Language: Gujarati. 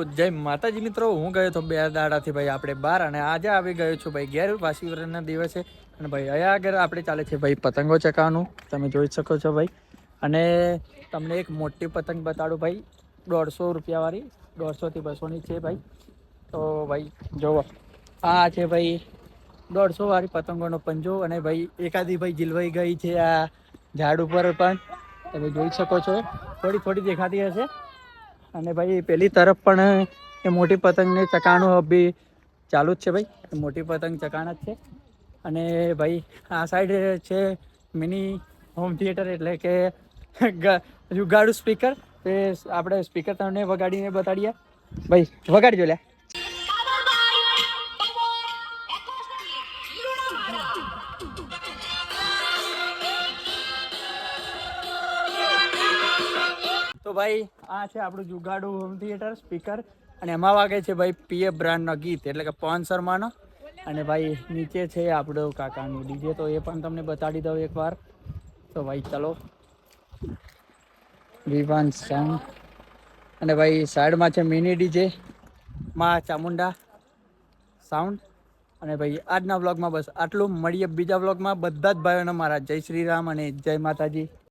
જય માતાજી મિત્રો, હું ગયો તો 2 દાડાથી ભાઈ આપણે બહાર અને આજે આવી ગયો છું ભાઈ ઘેર વાસીવરના દિવસે. અને ભાઈ અહીંયા આગળ આપણે ચાલે છે ભાઈ પતંગો ચકાવવાનું, તમે જોઈ શકો છો ભાઈ. અને તમને એક મોટી પતંગ બતાડું ભાઈ, 150 રૂપિયા વાળી, 150 થી 200 ની છે ભાઈ. તો ભાઈ જોવો, આ છે ભાઈ 150 વાળી પતંગોનો પંજો. અને ભાઈ એકાદી ભાઈ જીલવાઈ ગઈ છે આ ઝાડ ઉપર પણ, તમે જોઈ શકો છો, થોડી થોડી દેખાતી હશે. અને ભાઈ પેલી તરફ પણ એ મોટી પતંગને ચકાણું બી ચાલુ જ છે ભાઈ, મોટી પતંગ ચકાણ જ છે. અને ભાઈ આ સાઈડ છે મિની હોમ થિયેટર, એટલે કે જુગાડું સ્પીકર. તે આપણે સ્પીકર તમને વગાડીને બતાડીએ ભાઈ, વગાડજો લ્યા. તો ભાઈ આ છે આપણું જુગાડું હોમ થિયેટર સ્પીકર, અને એમાં વાગે છે ભાઈ પીએફ બ્રાન્ડનો ગીત, એટલે કે પવન શર્માનો. અને ભાઈ નીચે છે આપણું કાકાનું ડીજે, તો એ પણ તમને બતાડી દઉં એકવાર. તો ભાઈ ચલો, વિવાન સાઉન્ડ. અને ભાઈ સાઈડમાં છે મિની ડીજે માં ચામુંડા સાઉન્ડ. અને ભાઈ આજના વ્લોગમાં બસ આટલું, મળીએ બીજા વ્લોગમાં. બધા જ ભાઈઓને મારા જય શ્રી રામ અને જય માતાજી.